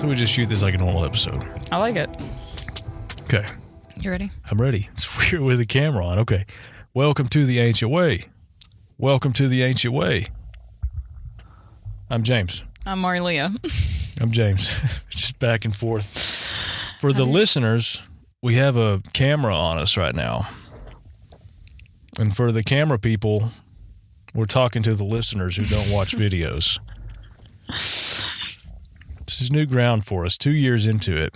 So we just shoot this like a normal episode. I like it. Okay. You ready? I'm ready. It's weird with the camera on. Okay. Welcome to the Ancient Way. Welcome to the Ancient Way. I'm James. I'm Marlia. I'm James. Just back and forth. For the listeners, we have a camera on us right now. And for the camera people, we're talking to the listeners who don't watch videos. This is new ground for us, 2 years into it.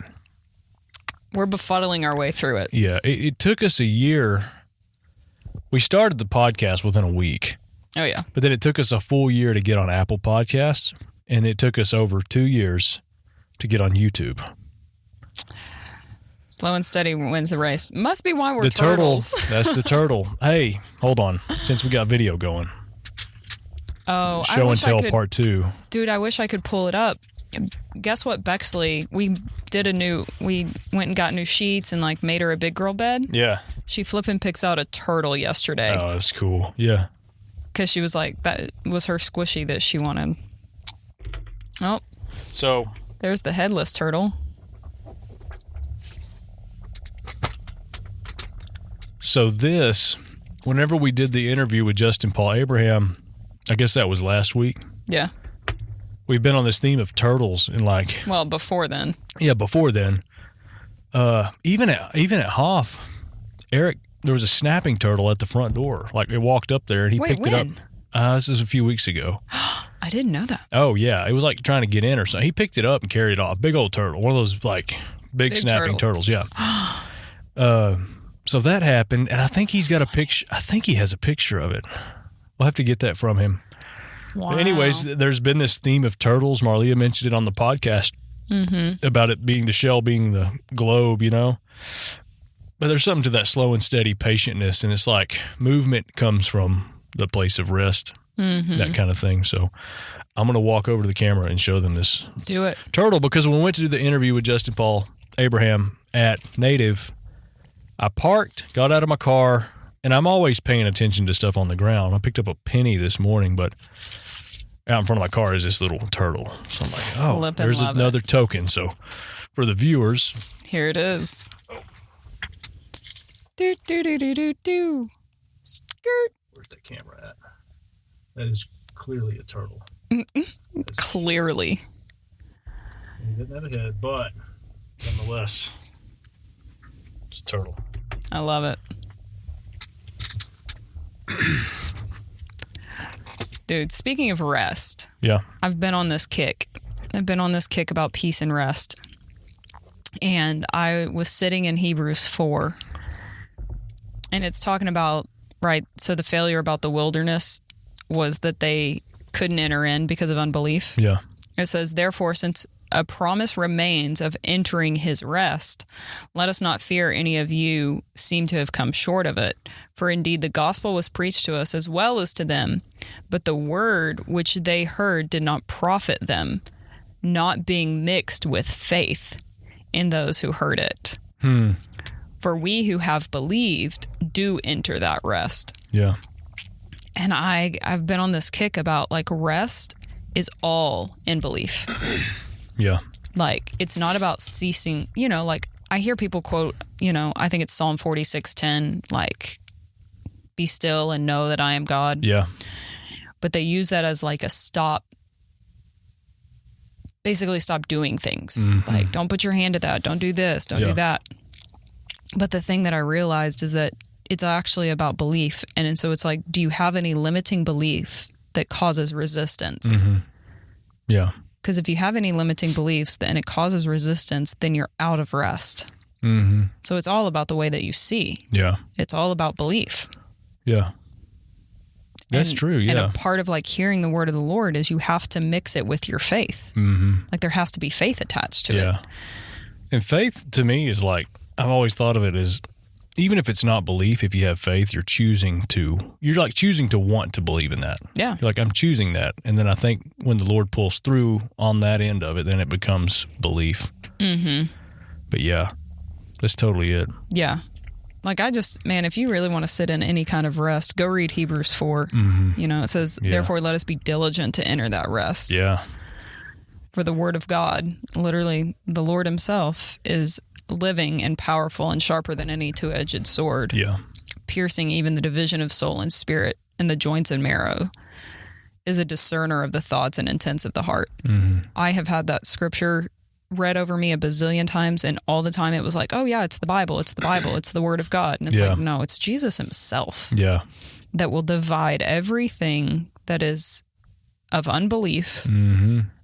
We're befuddling our way through it. Yeah, it took us a year. We started the podcast within a week. Oh, yeah. But then it took us a full year to get on Apple Podcasts, and it took us over 2 years to get on YouTube. Slow and steady wins the race. Must be why we're the turtles. Turtle. That's the turtle. Hey, hold on. Since we got video going. Oh, Show and Tell Part 2. Dude, I wish I could pull it up. Guess what, Bexley? We went and got new sheets and like made her a big girl bed. Yeah. She flipping picks out a turtle yesterday. Oh, that's cool. Yeah. Because she was like, that was her squishy that she wanted. Oh. So. There's the headless turtle. So this, whenever we did the interview with Justin Paul Abraham, I guess that was last week. Yeah. We've been on this theme of turtles and like. Well, before then. Yeah, before then. Even at Hoff, Eric, there was a snapping turtle at the front door. Like it walked up there and he picked it up. This is a few weeks ago. I didn't know that. Oh yeah, it was like trying to get in or something. He picked it up and carried it off. Big old turtle, one of those like big snapping turtles. Yeah. So that happened, and I think he's got a picture. I think he has a picture of it. We'll have to get that from him. Wow. But anyways, there's been this theme of turtles. Marlia mentioned it on the podcast about it being the shell being the globe, you know. But there's something to that slow and steady patientness, and it's like movement comes from the place of rest, that kind of thing. So I'm going to walk over to the camera and show them this Do it. turtle, because when we went to do the interview with Justin Paul Abraham at Native, I parked, got out of my car, and I'm always paying attention to stuff on the ground. I picked up a penny this morning, but out in front of my car is this little turtle. So I'm like, oh, there's another token. So for the viewers. Here it is. Do, do, do, do, do, do. Skirt. Where's that camera at? That is clearly a turtle. Clearly. He didn't have a head, but nonetheless, it's a turtle. I love it. Dude, speaking of rest. Yeah. I've been on this kick. About peace and rest. And I was sitting in Hebrews 4. And it's talking about, right, so the failure about the wilderness was that they couldn't enter in because of unbelief. Yeah. It says, therefore, since a promise remains of entering his rest, let us not fear any of you seem to have come short of it. For indeed the gospel was preached to us as well as to them, but the word which they heard did not profit them, not being mixed with faith in those who heard it. For we who have believed do enter that rest. Yeah. And I've been on this kick about like rest is all in belief. Yeah. Like, it's not about ceasing, you know, like I hear people quote, you know, I think it's Psalm 46:10, like, be still and know that I am God. Yeah. But they use that as like a stop, basically stop doing things. Like, don't put your hand to that. Don't do this. Don't do that. But the thing that I realized is that it's actually about belief. And so it's like, do you have any limiting belief that causes resistance? Yeah. Because if you have any limiting beliefs and it causes resistance, then you're out of rest. So it's all about the way that you see. Yeah. It's all about belief. Yeah. That's true, yeah. And a part of like hearing the word of the Lord is you have to mix it with your faith. Like there has to be faith attached to it. And faith to me is like, I've always thought of it as, even if it's not belief, if you have faith, you're like choosing to want to believe in that. Yeah. You're like, I'm choosing that. And then I think when the Lord pulls through on that end of it, then it becomes belief. But yeah, that's totally it. Yeah. Like man, if you really want to sit in any kind of rest, go read Hebrews 4. You know, it says, therefore let us be diligent to enter that rest. Yeah. For the word of God, literally the Lord himself, is living and powerful and sharper than any two-edged sword. Yeah. Piercing even the division of soul and spirit and the joints and marrow, is a discerner of the thoughts and intents of the heart. Mm-hmm. I have had that scripture read over me a bazillion times, and all the time it was like, oh yeah, it's the Bible, it's the Bible, it's the word of God. And it's like, no, it's Jesus himself that will divide everything that is of unbelief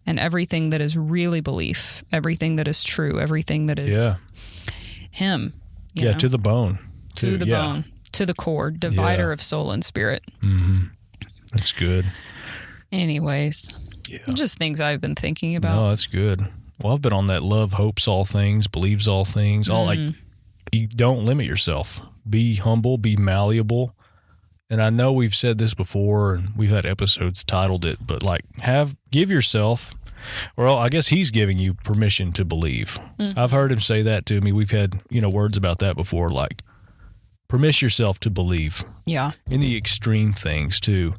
and everything that is really belief, everything that is true, everything that is him. You know? To the bone. To the bone, to the core, divider of soul and spirit. Mm-hmm. That's good. Anyways, just things I've been thinking about. No, that's good. Well, I've been on that love, hopes all things, believes all things. All like, you don't limit yourself. Be humble, be malleable. And I know we've said this before, and we've had episodes titled it, but like, give yourself, well, I guess he's giving you permission to believe. Mm-hmm. I've heard him say that to me. We've had, words about that before, like, permit yourself to believe. Yeah. In the extreme things too.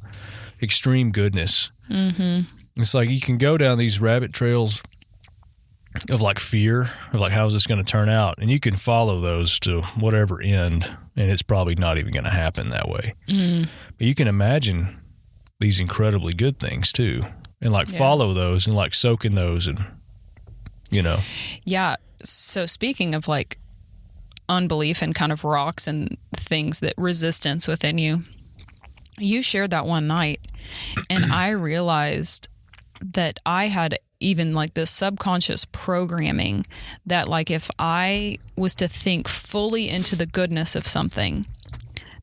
Extreme goodness. Mm-hmm. It's like you can go down these rabbit trails of like fear, of like, how's this going to turn out? And you can follow those to whatever end, and it's probably not even going to happen that way. Mm. But you can imagine these incredibly good things too, and like follow those and like soak in those, and Yeah. So speaking of like unbelief and kind of rocks and things that resistance within you, you shared that one night, and I realized that I had even like this subconscious programming that like if I was to think fully into the goodness of something,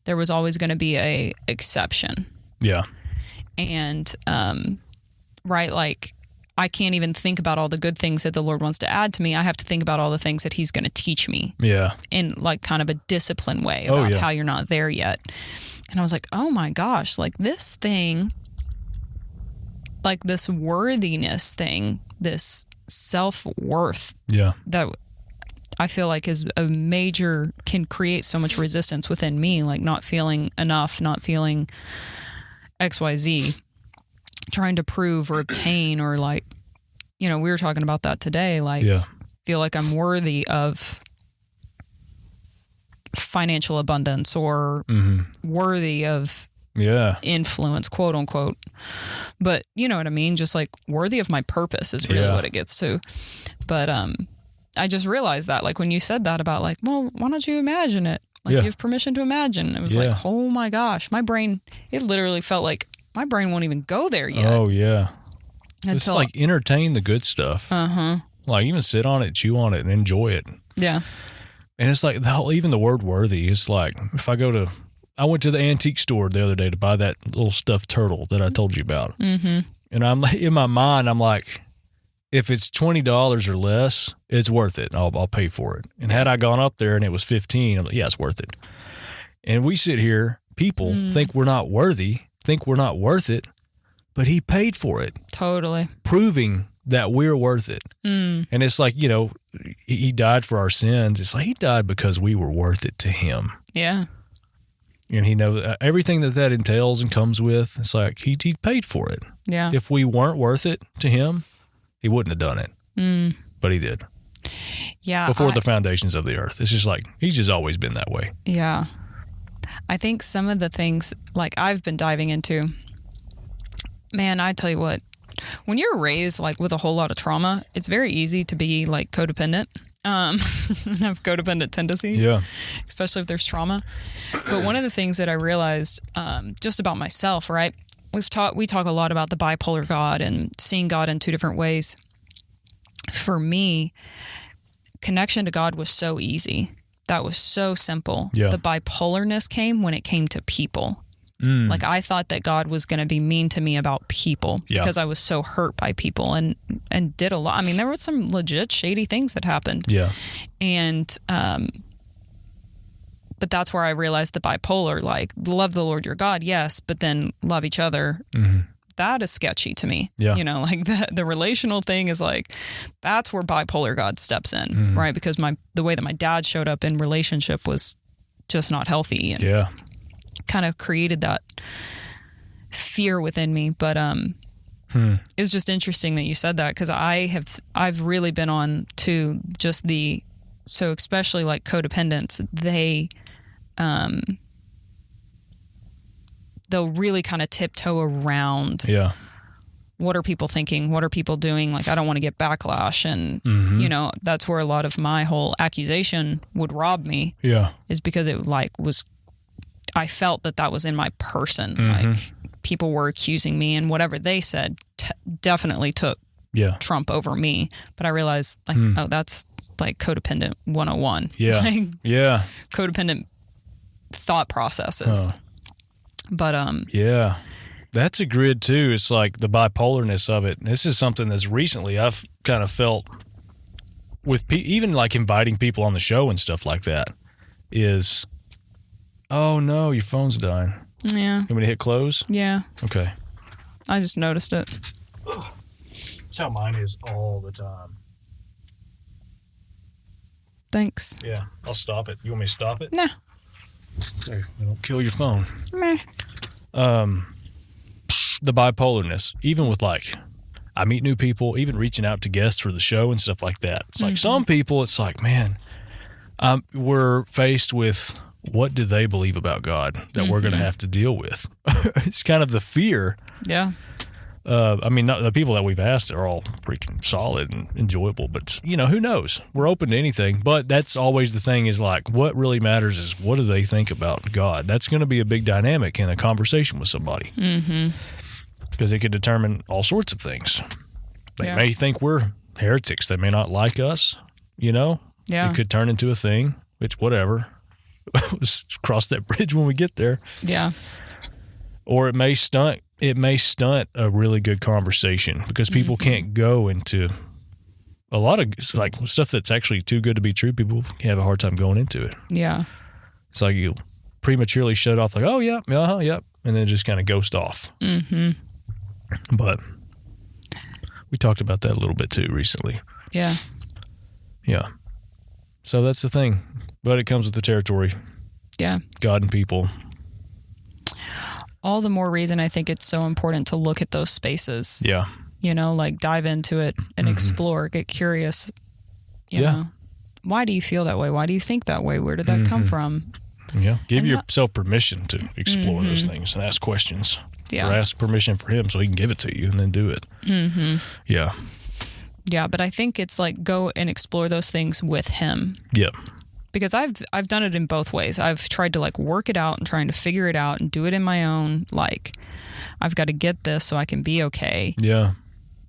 there was always going to be a exception. Yeah. And right, like I can't even think about all the good things that the Lord wants to add to me. I have to think about all the things that he's going to teach me. Yeah. In like kind of a disciplined way about how you're not there yet. And I was like, oh my gosh, like this thing, like this worthiness thing, this self-worth that I feel like is a major, can create so much resistance within me, like not feeling enough, not feeling XYZ, trying to prove or obtain, or like, we were talking about that today, like feel like I'm worthy of financial abundance or worthy of influence, quote unquote. But you know what I mean? Just like worthy of my purpose is really what it gets to. But I just realized that, like when you said that about like, well, why don't you imagine it? Like you have permission to imagine. It was like, oh my gosh, my brain, it literally felt like my brain won't even go there yet. Oh yeah. It's like entertain the good stuff. Like even sit on it, chew on it, and enjoy it. Yeah. And it's like even the word worthy, it's like if I went to the antique store the other day to buy that little stuffed turtle that I told you about. Mm-hmm. And I'm in my mind, I'm like, if it's $20 or less, it's worth it. I'll pay for it. And had I gone up there and it was $15, I'm like, yeah, it's worth it. And we sit here, people think we're not worthy, think we're not worth it, but he paid for it. Totally. Proving that we're worth it. And it's like, he died for our sins. It's like he died because we were worth it to him. Yeah. And he knows everything that entails and comes with. It's like he paid for it. Yeah. If we weren't worth it to him, he wouldn't have done it. But he did. Yeah. Before the foundations of the earth. It's just like he's just always been that way. Yeah. I think some of the things like I've been diving into, man, I tell you what, when you're raised like with a whole lot of trauma, it's very easy to be like codependent. And have codependent tendencies, especially if there's trauma. But one of the things that I realized just about myself, right? We talk a lot about the bipolar God and seeing God in two different ways. For me, connection to God was so easy. That was so simple. Yeah. The bipolarness came when it came to people. Like I thought that God was going to be mean to me about people because I was so hurt by people and did a lot. I mean, there were some legit shady things that happened. Yeah. And, but that's where I realized the bipolar, like love the Lord your God. Yes. But then love each other. Mm-hmm. That is sketchy to me. Yeah. Like the relational thing is like, that's where bipolar God steps in. Right. Because the way that my dad showed up in relationship was just not healthy. And kind of created that fear within me. But It was just interesting that you said that, because I've really been on to just so especially like codependents, they'll really kind of tiptoe around. Yeah. What are people thinking? What are people doing? Like, I don't want to get backlash. And, that's where a lot of my whole accusation would rob me. Yeah. Is because it I felt that was in my person. Like, people were accusing me, and whatever they said definitely took Trump over me. But I realized, like, oh, that's like codependent 101. Yeah. Like, yeah. Codependent thought processes. But, yeah. That's a grid too. It's like the bipolarness of it. This is something that's recently I've kind of felt with even like inviting people on the show and stuff like that is, oh no, your phone's dying. Yeah. You want me to hit close? Yeah. Okay. I just noticed it. That's how mine is all the time. Thanks. Yeah. I'll stop it. You want me to stop it? Nah. Okay. Don't kill your phone. Meh. The bipolarness, even with like, I meet new people, even reaching out to guests for the show and stuff like that. It's like some people, it's like, man, we're faced with what do they believe about God that we're going to have to deal with? It's kind of the fear. Yeah. I mean, the people that we've asked are all freaking solid and enjoyable, but who knows? We're open to anything, but that's always the thing is like, what really matters is what do they think about God? That's going to be a big dynamic in a conversation with somebody. Because it could determine all sorts of things. They may think we're heretics. They may not like us, Yeah. It could turn into a thing, which whatever. Let's cross that bridge when we get there. Yeah. Or it may stunt a really good conversation because people can't go into a lot of like stuff that's actually too good to be true. People have a hard time going into it. Yeah. It's like you prematurely shut off like, oh, yeah, yep. And then just kind of ghost off. But we talked about that a little bit too recently. Yeah. Yeah. So that's the thing. But it comes with the territory. Yeah. God and people. All the more reason I think it's so important to look at those spaces. Yeah. Like dive into it and explore, get curious. You know, why do you feel that way? Why do you think that way? Where did that come from? Yeah. Give yourself permission to explore those things and ask questions. Yeah. Or ask permission for him so he can give it to you and then do it. Yeah. Yeah, but I think it's like go and explore those things with him. Yep. Because I've done it in both ways. I've tried to like work it out and trying to figure it out and do it in my own, like, I've got to get this so I can be okay. Yeah.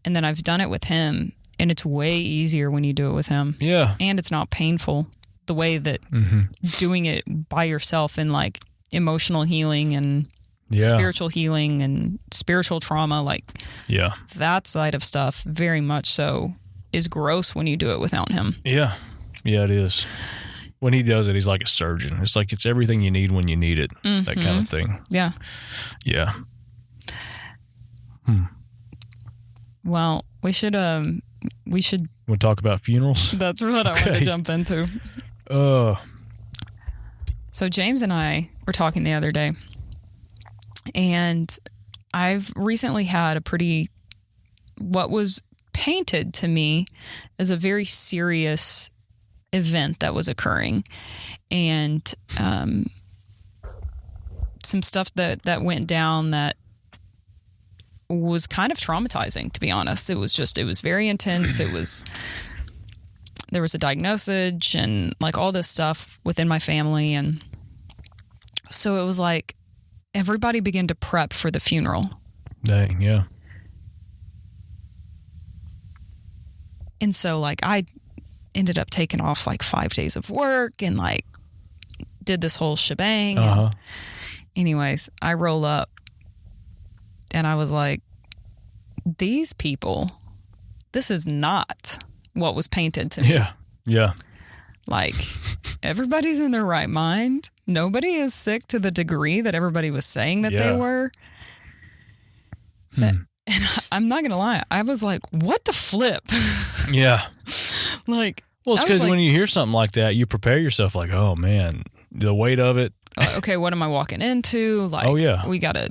And then I've done it with him, and it's way easier when you do it with him. Yeah. And it's not painful the way that doing it by yourself and like emotional healing and spiritual healing and spiritual trauma, like that side of stuff very much so is gross when you do it without him. Yeah. Yeah, it is. When he does it, he's like a surgeon. It's like it's everything you need when you need it, that kind of thing. Yeah. Yeah. Well, we should. Want to talk about funerals? That's what I want to jump into. So James and I were talking the other day, and I've recently had what was painted to me as a very serious event that was occurring, and some stuff that went down that was kind of traumatizing, to be honest. It was very intense. There was a diagnosis and like all this stuff within my family, and so it was like everybody began to prep for the funeral. Dang, yeah. And so like I ended up taking off like 5 days of work and like did this whole shebang. Anyways, I roll up and I was like, these people, this is not what was painted to me. Yeah. Yeah. Like, everybody's in their right mind. Nobody is sick to the degree that everybody was saying that they were. And I'm not going to lie. I was like, what the flip? Yeah. Like, well, it's because when you hear something like that, you prepare yourself like, oh man, the weight of it. Okay, what am I walking into? Like, we got to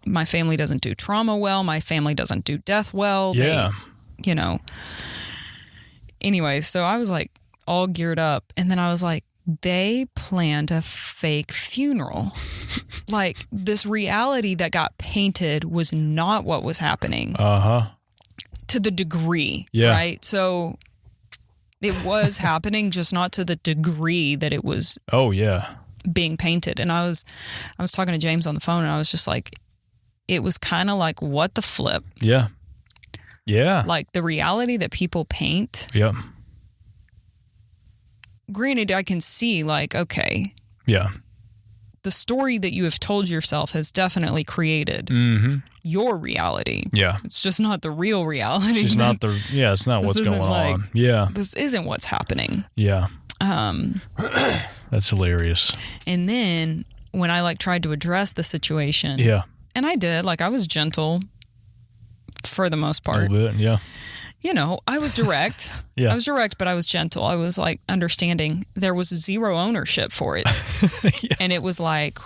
my family doesn't do trauma well. My family doesn't do death well. Yeah. Anyway, so I was like all geared up. And then I was like, they planned a fake funeral. Like, this reality that got painted was not what was happening. To the degree. Yeah. Right? So it was happening, just not to the degree that it was. Oh, yeah. Being painted. And I was talking to James on the phone, and I was just like, it was kind of like, what the flip? Yeah. Yeah. Like, the reality that people paint. Yep. Granted, I can see, like, okay. Yeah. The story that you have told yourself has definitely created your reality. Yeah. It's just not the real reality. It's not it's not what's going on. Yeah. This isn't what's happening. Yeah. That's hilarious. And then when I like tried to address the situation. Yeah. And I did, like, I was gentle for the most part. A little bit, yeah. I was direct. Yeah. I was direct, but I was gentle. I was like understanding there was zero ownership for it. Yeah. And it was like,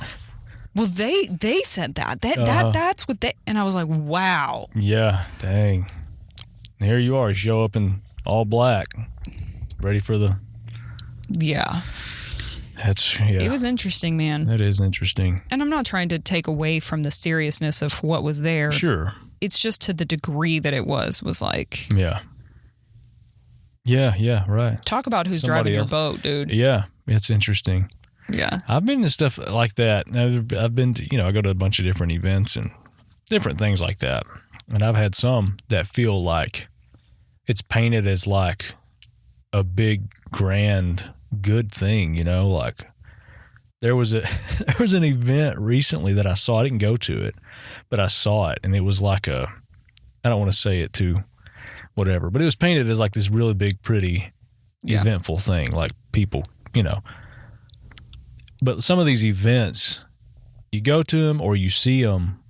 well, they said that's what they, and I was like, wow. Yeah. Dang. And here you are, you show up in all black, ready for the. Yeah. It was interesting, man. That is interesting. And I'm not trying to take away from the seriousness of what was there. Sure. It's just to the degree that it was like. Yeah. Yeah, right. Talk about who's driving your boat, dude. Yeah, it's interesting. Yeah. I've been to stuff like that. I've been to, I go to a bunch of different events and different things like that. And I've had some that feel like it's painted as like a big, grand, good thing, like there was an event recently that I saw. I didn't go to it, but I saw it, and it was like I don't want to say it too whatever, but it was painted as like this really big, pretty, eventful thing, like people, But some of these events, you go to them or you see them,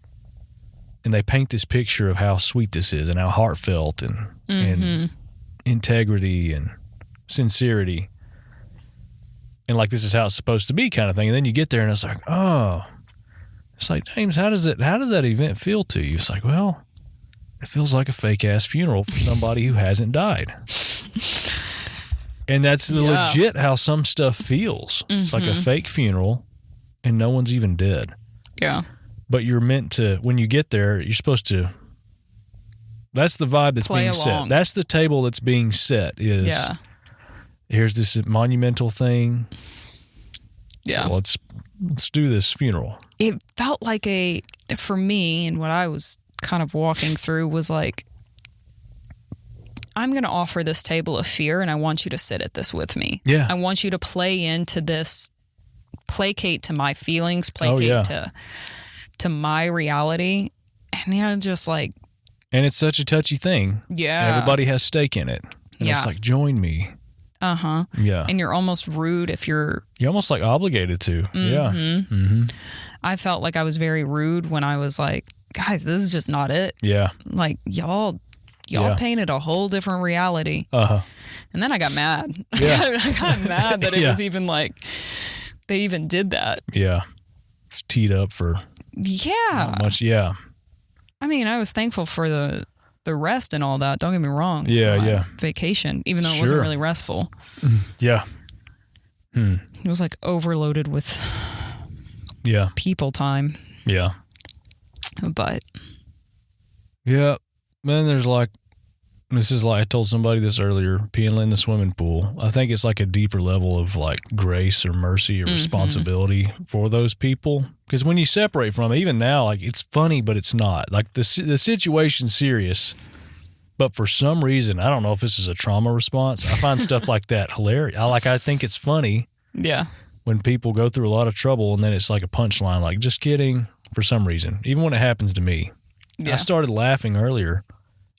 and they paint this picture of how sweet this is and how heartfelt and integrity and sincerity. And like, this is how it's supposed to be, kind of thing. And then you get there and it's like, oh, it's like, James, how did that event feel to you? It's like, well, it feels like a fake ass funeral for somebody who hasn't died. And that's legit how some stuff feels. It's like a fake funeral and no one's even dead. Yeah. But you're meant to, when you get there, you're supposed to, that's the vibe that's being set. That's the table that's being set is, here's this monumental thing. Yeah. Well, let's do this funeral. It felt like for me, and what I was kind of walking through was like, I'm going to offer this table of fear, and I want you to sit at this with me. Yeah. I want you to play into this, placate to my feelings, placate to my reality. And just like. And it's such a touchy thing. Yeah. Everybody has stake in it. And it's like, join me. Uh-huh. Yeah. And you're almost rude if you're almost like obligated to. Yeah. Mm-hmm. I felt like I was very rude when I was like, guys, this is just not it. Yeah. Like, y'all painted a whole different reality. Uh-huh. And then I got mad. Yeah. I got mad that it was even like, they even did that. Yeah. It's teed up for not much. Yeah. I mean, I was thankful for the rest and all that. Don't get me wrong. Yeah. Vacation, even though it wasn't really restful. Yeah. It was like overloaded with people time. Yeah. But. Yeah. Then there's like, this is like, I told somebody this earlier, peeing in the swimming pool. I think it's like a deeper level of like grace or mercy or responsibility for those people. Because when you separate from it, even now, like it's funny, but it's not. Like the situation's serious. But for some reason, I don't know if this is a trauma response. I find stuff like that hilarious. I think it's funny. Yeah. When people go through a lot of trouble and then it's like a punchline, like just kidding for some reason, even when it happens to me. Yeah. I started laughing earlier.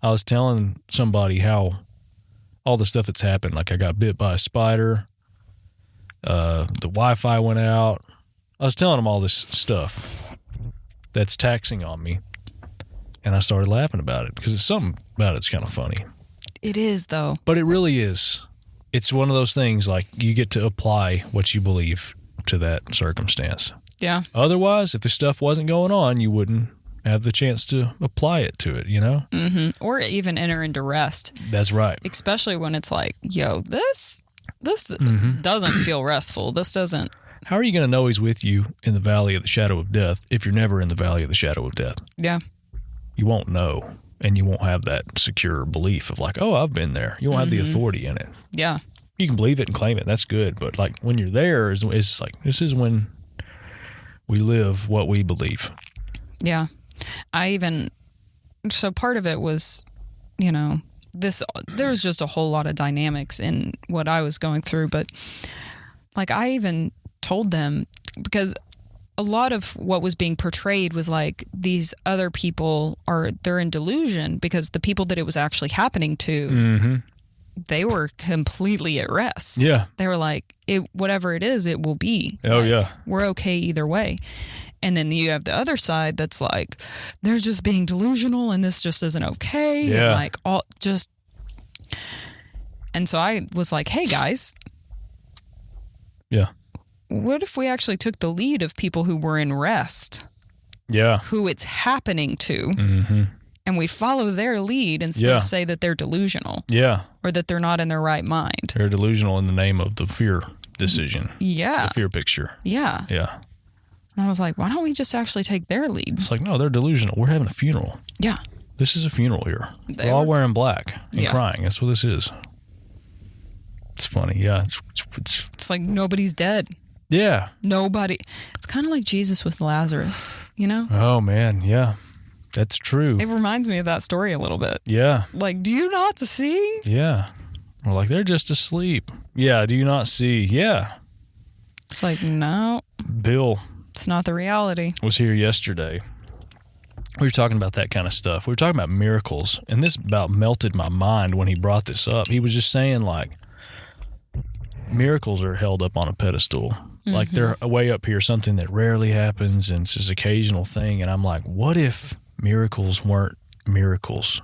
I was telling somebody how all the stuff that's happened, like I got bit by a spider, the Wi-Fi went out. I was telling them all this stuff that's taxing on me. And I started laughing about it because something about it's kind of funny. It is, though. But it really is. It's one of those things like you get to apply what you believe to that circumstance. Yeah. Otherwise, if the stuff wasn't going on, you wouldn't have the chance to apply it to it, you know? Mm-hmm. Or even enter into rest. That's right. Especially when it's like, yo, this doesn't feel restful. This doesn't. How are you going to know he's with you in the valley of the shadow of death if you're never in the valley of the shadow of death? Yeah. You won't know, and you won't have that secure belief of like, oh, I've been there. You won't have the authority in it. Yeah. You can believe it and claim it. That's good. But like when you're there, it's like, this is when we live what we believe. Yeah. So part of it was, you know, there was just a whole lot of dynamics in what I was going through. But like I even told them, because a lot of what was being portrayed was like these other people they're in delusion because the people that it was actually happening to, they were completely at rest. Yeah. They were like, whatever it is, it will be. Oh, like, yeah. We're okay either way. And then you have the other side that's like, they're just being delusional and this just isn't okay. Yeah. And like and so I was like, hey guys. Yeah. What if we actually took the lead of people who were in rest? Yeah. Who it's happening to. And we follow their lead instead of say that they're delusional. Yeah. Or that they're not in their right mind. They're delusional in the name of the fear decision. Yeah. The fear picture. Yeah. Yeah. And I was like, why don't we just actually take their lead? It's like, no, they're delusional. We're having a funeral. Yeah. This is a funeral here. We're all wearing black and crying. That's what this is. It's funny. Yeah. It's like nobody's dead. Yeah. Nobody. It's kind of like Jesus with Lazarus, you know? Oh, man. Yeah. That's true. It reminds me of that story a little bit. Yeah. Like, do you not see? Yeah. Or like, they're just asleep. Yeah. Do you not see? Yeah. It's like, no. Bill. It's not the reality. Was here yesterday. We were talking about that kind of stuff. We were talking about miracles. And this about melted my mind when he brought this up. He was just saying, like, miracles are held up on a pedestal. Like they're way up here, something that rarely happens and it's this occasional thing. And I'm like, what if miracles weren't miracles?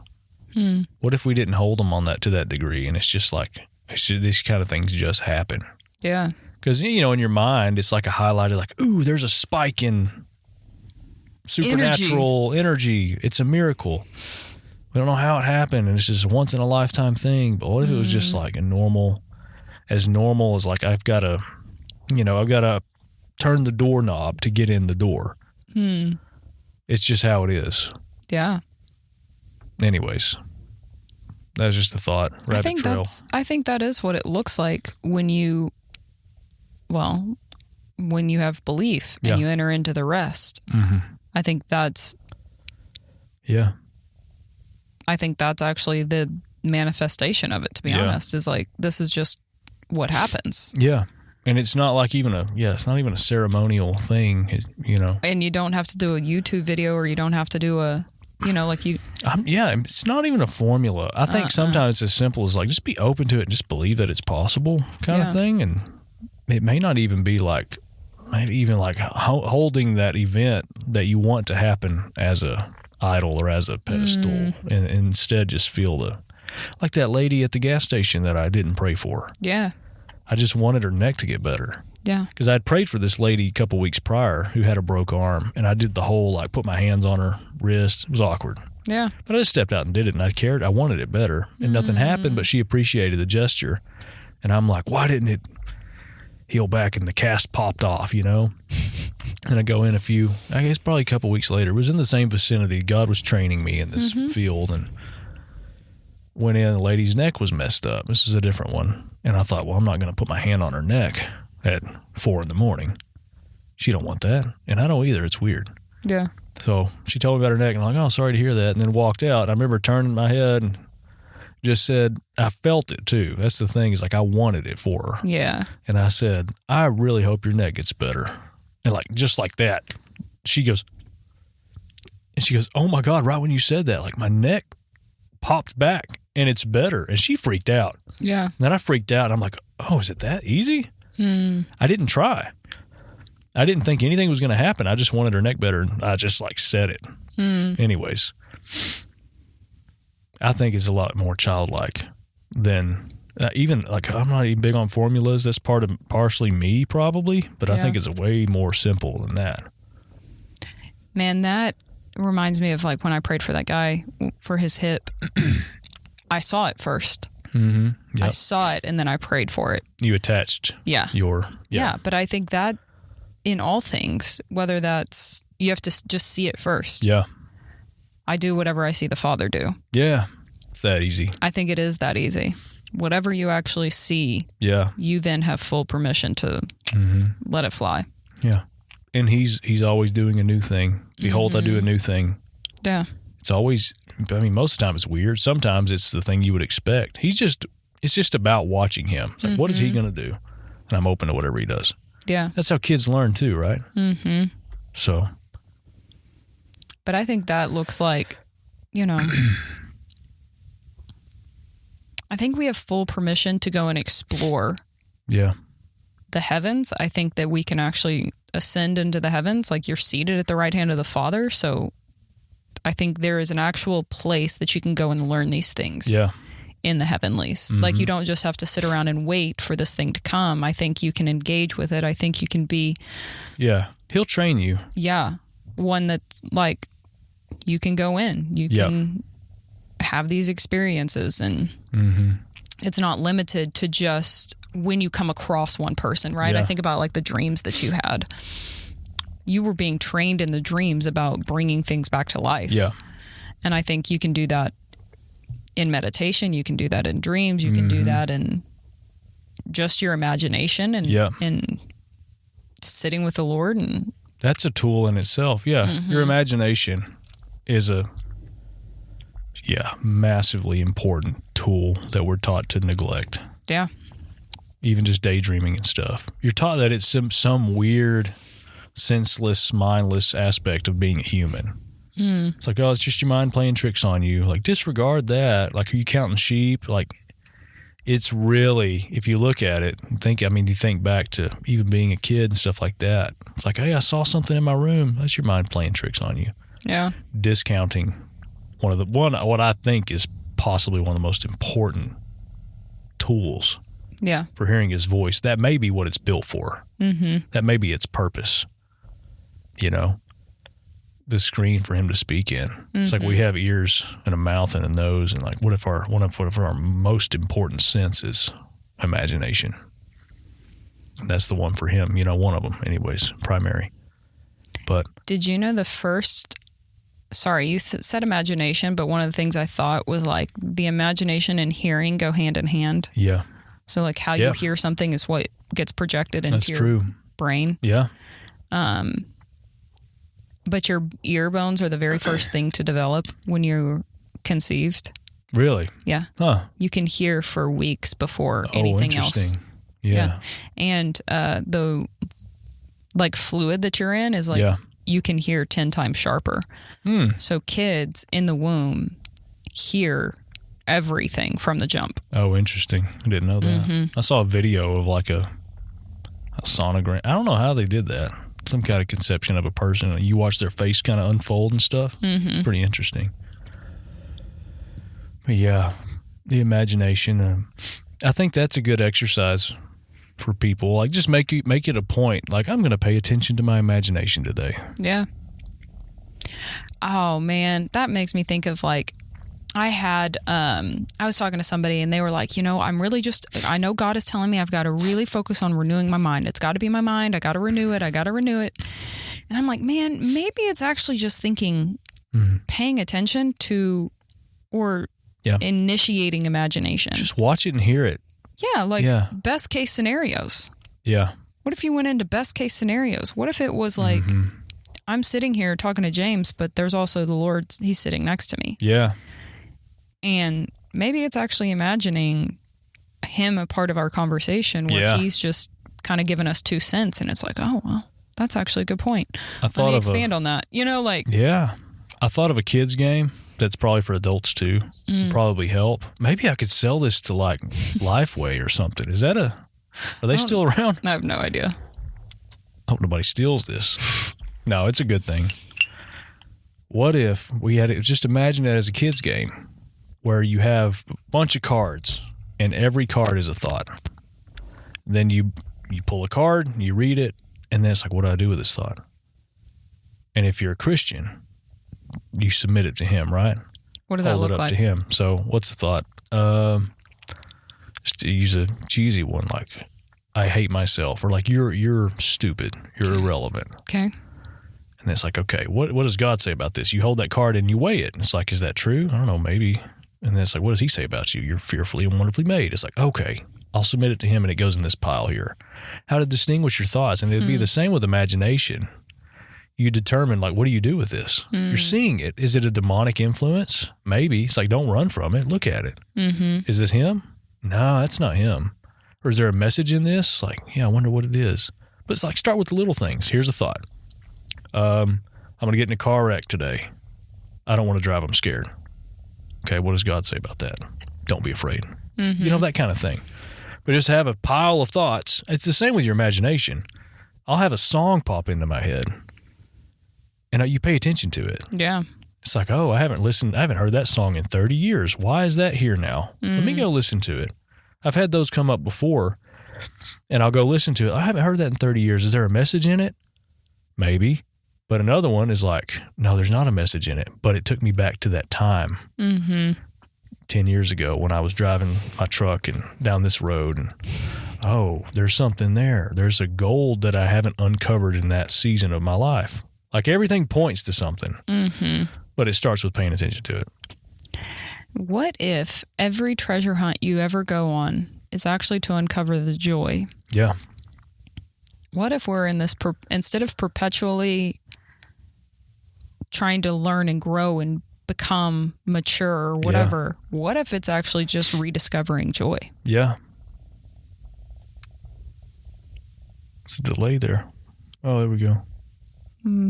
What if we didn't hold them on that to that degree? And it's just like, these kind of things just happen. Yeah. Because, you know, in your mind, it's like a highlighted, like, ooh, there's a spike in supernatural energy. It's a miracle. We don't know how it happened. And it's just a once in a lifetime thing. But what if it was just like normal as like I've got to turn the doorknob to get in the door. It's just how it is. Yeah. Anyways, that was just a thought. I think that is what it looks like when you have belief and you enter into the rest. I think that's actually the manifestation of it, to be honest, is like, this is just what happens. Yeah. And it's not like it's not even a ceremonial thing, you know. And you don't have to do a YouTube video or you don't have to do it's not even a formula. I think sometimes it's as simple as like, just be open to it and just believe that it's possible kind of thing. And it may not even be like, holding that event that you want to happen as a idol or as a pedestal, and instead just feel like that lady at the gas station that I didn't pray for. Yeah. I just wanted her neck to get better. Yeah. Because I'd prayed for this lady a couple weeks prior who had a broke arm, and I did the whole, like, put my hands on her wrist. It was awkward. Yeah. But I just stepped out and did it, and I cared. I wanted it better. And nothing happened, but she appreciated the gesture. And I'm like, why didn't it heal back? And the cast popped off, you know? And I go in probably a couple weeks later. It was in the same vicinity. God was training me in this field, and went in, the lady's neck was messed up. This is a different one. And I thought, well, I'm not going to put my hand on her neck at 4 a.m. She don't want that. And I don't either. It's weird. Yeah. So she told me about her neck, and I'm like, oh, sorry to hear that. And then walked out. I remember turning my head and just said, I felt it too. That's the thing, is like, I wanted it for her. Yeah. And I said, I really hope your neck gets better. And like, just like that, she goes, oh my God, right when you said that, like my neck popped back and it's better. And she freaked out. Yeah. And then I freaked out. I'm like, oh, is it that easy? I didn't try. I didn't think anything was going to happen. I just wanted her neck better. And I just like said it. Anyways, I think it's a lot more childlike than even like, I'm not even big on formulas. That's partially me probably, but I think it's way more simple than that. Man, reminds me of like when I prayed for that guy for his hip. I saw it first. Mm-hmm. Yep. I saw it and then I prayed for it. You attached. Yeah. Yeah. But I think that in all things, whether that's, you have to just see it first. Yeah. I do whatever I see the Father do. Yeah. It's that easy. I think it is that easy. Whatever you actually see, you then have full permission to let it fly. Yeah. And he's always doing a new thing. Behold, I do a new thing. Yeah. It's always, I mean, most of the time it's weird. Sometimes it's the thing you would expect. It's just about watching him. It's like, what is he going to do? And I'm open to whatever he does. Yeah. That's how kids learn too, right? Mm-hmm. So. But I think that looks like, I think we have full permission to go and explore the heavens. I think that we can actually ascend into the heavens. Like you're seated at the right hand of the Father. So I think there is an actual place that you can go and learn these things in the heavenlies. Mm-hmm. Like you don't just have to sit around and wait for this thing to come. I think you can engage with it. I think you can be... Yeah. He'll train you. Yeah. One that's like, you can go in. You can have these experiences and it's not limited to just when you come across one person, right? I think about like the dreams that you had. You were being trained in the dreams about bringing things back to life. Yeah. And I think you can do that in meditation. You can do that in dreams. You can do that in just your imagination and sitting with the Lord. And that's a tool in itself. Yeah. Your imagination is a massively important tool that we're taught to neglect. Yeah. Even just daydreaming and stuff. You're taught that it's some weird, senseless, mindless aspect of being a human. It's like, oh, it's just your mind playing tricks on you. Like, disregard that. Like, are you counting sheep? Like, it's really, if you look at it, you think back to even being a kid and stuff like that. It's like, hey, I saw something in my room. That's your mind playing tricks on you. Yeah. Discounting what I think is possibly one of the most important tools for hearing his voice. That may be what it's built for. That may be its purpose. The screen for him to speak in. It's like we have ears and a mouth and a nose, and like, what if our most important sense is imagination? And that's the one for him. One of them, anyways, primary. But did you know you said imagination, but one of the things I thought was like the imagination and hearing go hand in hand. Yeah. So like how you hear something is what gets projected into your brain. Yeah. But your ear bones are the very first thing to develop when you're conceived. Really? Yeah. Huh. You can hear for weeks before anything else. Yeah. And the like fluid that you're in is like you can hear 10 times sharper. So kids in the womb hear everything from the jump. Oh, interesting. I didn't know that. I saw a video of like a sonogram. I don't know how they did that. Some kind of conception of a person. You watch their face kind of unfold and stuff. It's pretty interesting. But yeah, the imagination. I think that's a good exercise for people. Like, just make it a point. Like, I'm going to pay attention to my imagination today. Yeah. Oh man, that makes me think of like, I was talking to somebody and they were like, I know God is telling me I've got to really focus on renewing my mind. It's got to be my mind. I got to renew it. And I'm like, man, maybe it's actually just thinking, paying attention to, or initiating imagination. Just watch it and hear it. Yeah. Best case scenarios. Yeah. What if you went into best case scenarios? What if it was like, I'm sitting here talking to James, but there's also the Lord, he's sitting next to me. Yeah. And maybe it's actually imagining him a part of our conversation where he's just kind of giving us 2 cents. And it's like, oh, well, that's actually a good point. Let me expand on that. Yeah. I thought of a kid's game that's probably for adults too. Probably help. Maybe I could sell this to like Lifeway or something. Are they still around? I have no idea. I hope nobody steals this. No, it's a good thing. What if we had it? Just imagine it as a kid's game, where you have a bunch of cards, and every card is a thought. Then you pull a card, you read it, and then it's like, what do I do with this thought? And if you're a Christian, you submit it to him, right? What does that look like? Hold it up to him. So what's the thought? Just to use a cheesy one, like, I hate myself, or like, you're stupid, you're irrelevant. Okay. And it's like, okay, what does God say about this? You hold that card and you weigh it. And it's like, is that true? I don't know, maybe. And then it's like, what does he say about you? You're fearfully and wonderfully made. It's like, okay, I'll submit it to him and it goes in this pile here. How to distinguish your thoughts. And it'd be the same with imagination. You determine, like, what do you do with this? You're seeing it. Is it a demonic influence? Maybe. It's like, don't run from it. Look at it. Is this him? No, that's not him. Or is there a message in this? Like, yeah, I wonder what it is. But it's like, start with the little things. Here's a thought. I'm going to get in a car wreck today. I don't want to drive. I'm scared. Okay, what does God say about that? Don't be afraid. You know, that kind of thing. But just have a pile of thoughts. It's the same with your imagination. I'll have a song pop into my head, and you pay attention to it. Yeah. It's like, oh, I haven't heard that song in 30 years. Why is that here now? Let me go listen to it. I've had those come up before, and I'll go listen to it. I haven't heard that in 30 years. Is there a message in it? Maybe. But another one is like, no, there's not a message in it, but it took me back to that time 10 years ago when I was driving my truck and down this road, and oh, there's something there. There's a gold that I haven't uncovered in that season of my life. Like, everything points to something, but it starts with paying attention to it. What if every treasure hunt you ever go on is actually to uncover the joy? Yeah. What if we're in this, instead of perpetually trying to learn and grow and become mature or whatever, what if it's actually just rediscovering joy? Yeah. It's a delay there. Oh, there we go.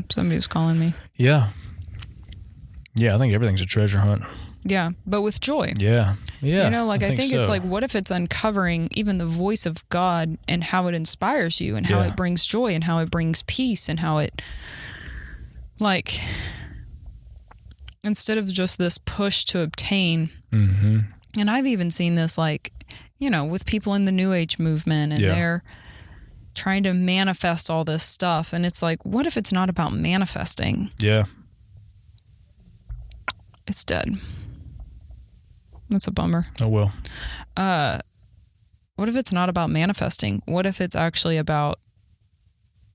Somebody was calling me. Yeah. Yeah, I think everything's a treasure hunt. Yeah, but with joy. Yeah. Yeah. You know, like, I think it's like, what if it's uncovering even the voice of God and how it inspires you and how it brings joy and how it brings peace and how it, like, instead of just this push to obtain. And I've even seen this, like, you know, with people in the New Age movement, and they're trying to manifest all this stuff. And it's like, what if it's not about manifesting? Yeah. It's dead. That's a bummer. Oh, well. What if it's not about manifesting? What if it's actually about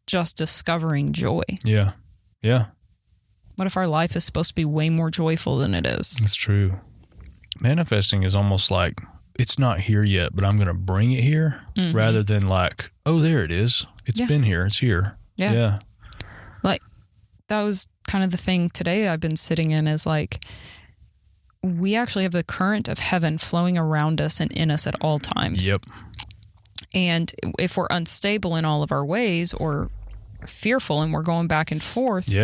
just discovering joy? Yeah. Yeah. What if our life is supposed to be way more joyful than it is? That's true. Manifesting is almost like, it's not here yet, but I'm going to bring it here, rather than like, oh, there it is. It's been here. It's here. Yeah. Like, that was kind of the thing today I've been sitting in, is like, we actually have the current of heaven flowing around us and in us at all times. Yep. And if we're unstable in all of our ways or fearful and we're going back and forth,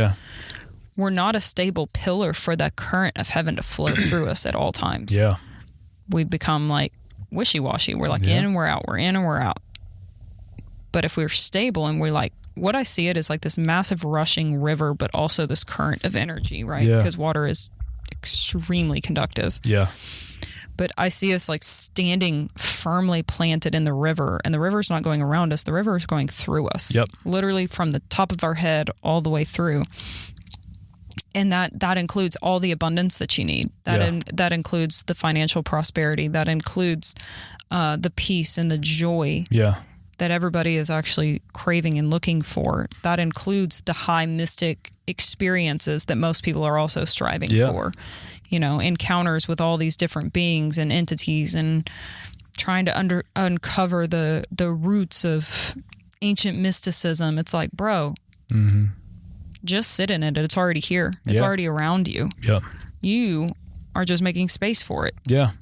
we're not a stable pillar for that current of heaven to flow through us at all times. Yeah. We become like wishy-washy. We're like in and we're out. We're in and we're out. But if we're stable and we're like, what I see it is like this massive rushing river, but also this current of energy, right? Because water is extremely conductive. Yeah. But I see us like standing firmly planted in the river, and the river's not going around us. The river is going through us. Yep. Literally from the top of our head all the way through. And that includes all the abundance that you need. That includes the financial prosperity. That includes the peace and the joy that everybody is actually craving and looking for. That includes the high mystic experiences that most people are also striving for. You know, encounters with all these different beings and entities, and trying to uncover the roots of ancient mysticism. It's like, bro, just sit in it. It's already here. It's already around you. Yeah. You are just making space for it. Yeah.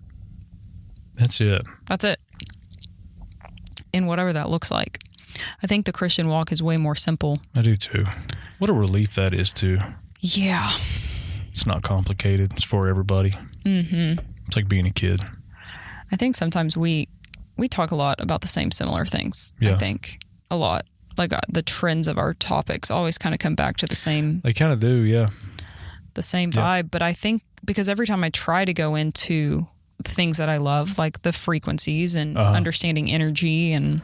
That's it. That's it. And whatever that looks like. I think the Christian walk is way more simple. I do too. What a relief that is too. Yeah. It's not complicated. It's for everybody. It's like being a kid. I think sometimes we talk a lot about the same similar things. I think a lot. Like the trends of our topics always kind of come back to the same. They kind of do, yeah. The same vibe. But I think because every time I try to go into the things that I love, like the frequencies and understanding energy and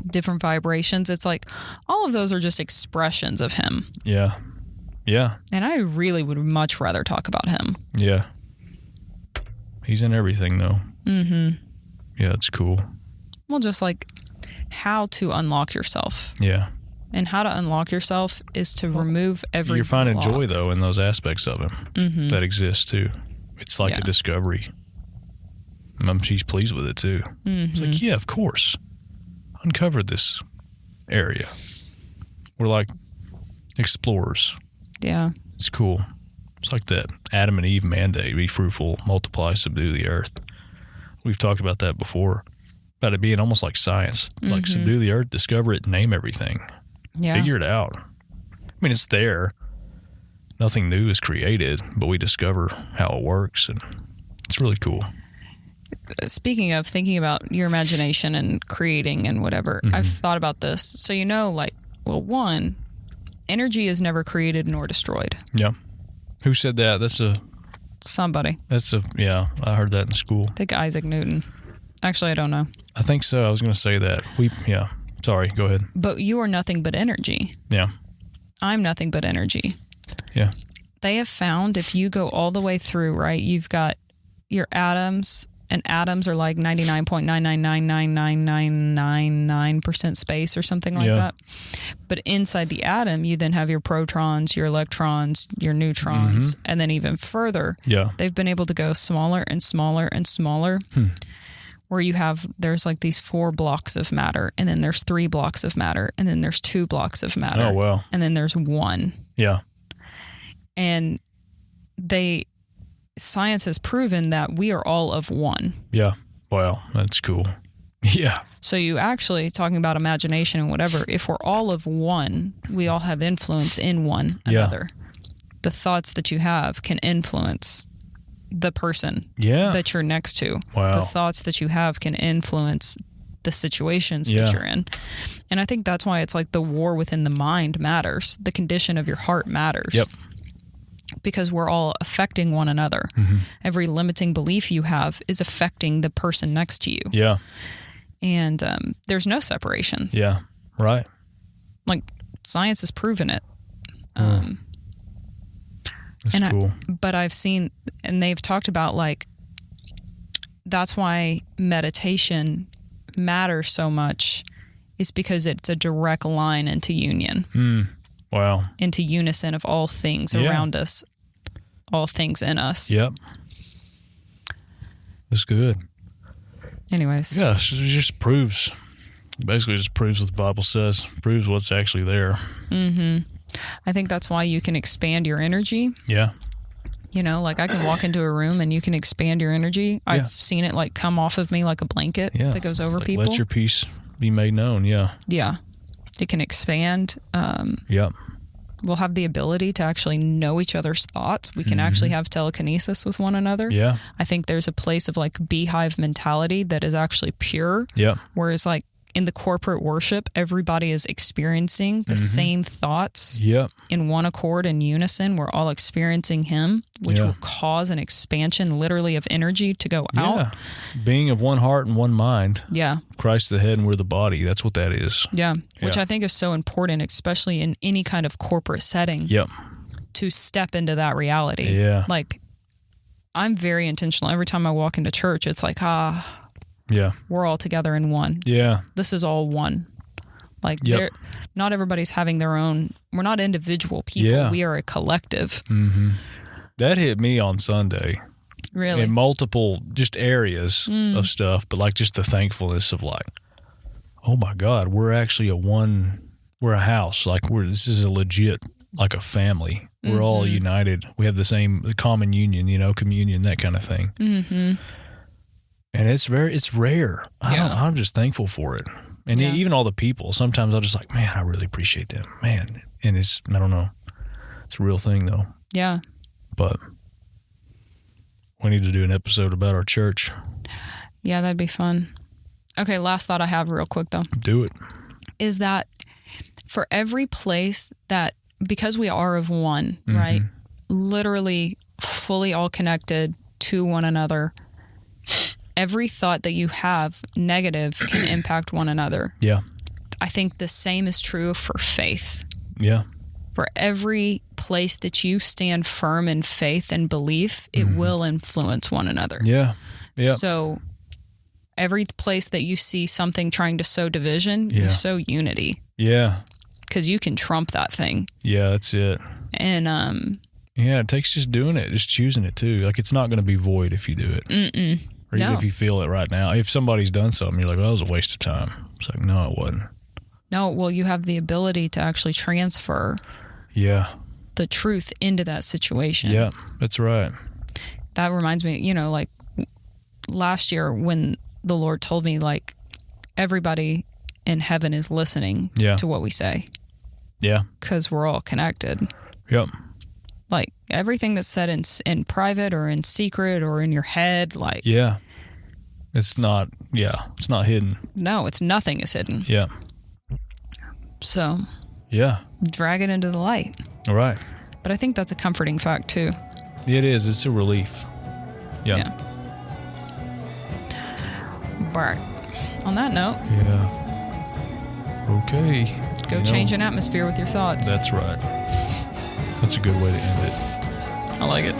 different vibrations, it's like all of those are just expressions of him. Yeah. Yeah. And I really would much rather talk about him. Yeah. He's in everything, though. Mm-hmm. Yeah, it's cool. Well, just like how to unlock yourself. Yeah. And how to unlock yourself is to remove every You're finding block. joy, though, in those aspects of him that exist, too. It's like a discovery. She's pleased with it, too. It's like, yeah, of course. Uncovered this area. We're like explorers. Yeah. It's cool. It's like that Adam and Eve mandate: be fruitful, multiply, subdue the earth. We've talked about that before, about it being almost like science, like subdue the earth, discover it, name everything, figure it out. I mean, it's there. Nothing new is created, but we discover how it works, and it's really cool. Speaking of thinking about your imagination and creating and whatever, I've thought about this. So, one, energy is never created nor destroyed. Yeah. Who said that? Somebody. I heard that in school. I think Isaac Newton. Actually, I don't know. I think so. I was going to say that. Sorry, go ahead. But you are nothing but energy. Yeah. I'm nothing but energy. Yeah. They have found if you go all the way through, right, you've got your atoms, and atoms are like 99.9999999% space or something like that. But inside the atom, you then have your protons, your electrons, your neutrons, and then even further. Yeah. They've been able to go smaller and smaller and smaller, where there's like these 4 blocks of matter, and then there's 3 blocks of matter, and then there's 2 blocks of matter. Oh, wow. And then there's 1. Yeah. And science has proven that we are all of one. Yeah. Wow. That's cool. Yeah. So you actually, talking about imagination and whatever, if we're all of one, we all have influence in one another. The thoughts that you have can influence the person that you're next to. Wow. The thoughts that you have can influence the situations that you're in. And I think that's why it's like the war within the mind matters. The condition of your heart matters. Yep. Because we're all affecting one another. Every limiting belief you have is affecting the person next to you. Yeah. And there's no separation. Yeah. Right. Like, science has proven it. That's cool. But I've seen, and they've talked about, like, that's why meditation matters so much, is because it's a direct line into union. Wow. Into unison of all things around us, all things in us. Yep. That's good. Anyways. Yeah, it just proves what the Bible says, proves what's actually there. I think that's why you can expand your energy. Yeah. Like I can walk into a room and you can expand your energy. I've seen it like come off of me like a blanket that goes over people. Let your peace be made known. Yeah. Yeah. It can expand. Yep. We'll have the ability to actually know each other's thoughts. We can actually have telekinesis with one another. Yeah. I think there's a place of like beehive mentality that is actually pure. Yeah. Whereas like in the corporate worship, everybody is experiencing the same thoughts in one accord in unison. We're all experiencing Him, which will cause an expansion literally of energy to go out. Being of one heart and one mind. Yeah. Christ the head and we're the body. That's what that is. Yeah. Which I think is so important, especially in any kind of corporate setting. Yep. To step into that reality. Yeah. Like, I'm very intentional. Every time I walk into church, it's like, yeah, we're all together in one. Yeah. This is all one. Like, not everybody's having their own. We're not individual people. Yeah. We are a collective. That hit me on Sunday. Really? In multiple just areas of stuff, but like just the thankfulness of like, oh my God, we're actually we're a house. Like this is a legit, like a family. We're all united. We have the common union, communion, that kind of thing. And it's rare. I'm just thankful for it. And even all the people, sometimes I'll just like, man, I really appreciate them, man. And I don't know. It's a real thing though. Yeah. But we need to do an episode about our church. Yeah, that'd be fun. Okay, last thought I have real quick though. Do it. Is that for every place that, because we are of one, right? Literally fully all connected to one another, every thought that you have negative can impact one another. Yeah. I think the same is true for faith. Yeah. For every place that you stand firm in faith and belief, it will influence one another. Yeah. Yeah. So every place that you see something trying to sow division, you sow unity. Yeah. Because you can trump that thing. Yeah, that's it. And yeah, it takes just doing it, just choosing it too. Like, it's not going to be void if you do it. Or even if you feel it right now. If somebody's done something, you're like, well, that was a waste of time. It's like, no, it wasn't. No, well, you have the ability to actually transfer the truth into that situation. Yeah, that's right. That reminds me, you know, like last year when the Lord told me, like, everybody in heaven is listening to what we say. Yeah. Because we're all connected. Yep. Like, everything that's said in private or in secret or in your head, like... Yeah. It's not hidden. No, it's nothing is hidden. Yeah. So... Yeah. Drag it into the light. All right. But I think that's a comforting fact, too. It is. It's a relief. Yeah. But on that note... Yeah. Okay. Go change an atmosphere with your thoughts. That's right. That's a good way to end it. I like it.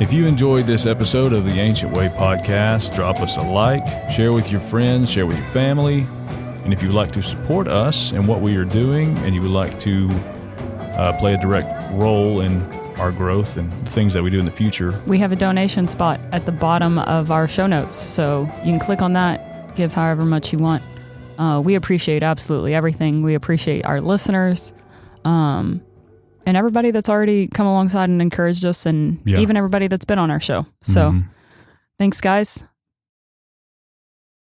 If you enjoyed this episode of the Ancient Way podcast, drop us a like, share with your friends, share with your family. And if you'd like to support us and what we are doing, and you would like to play a direct role in our growth and the things that we do in the future, we have a donation spot at the bottom of our show notes, so you can click on that, give however much you want. We appreciate absolutely everything. We appreciate our listeners, and everybody that's already come alongside and encouraged us, and even everybody that's been on our show. So thanks, guys.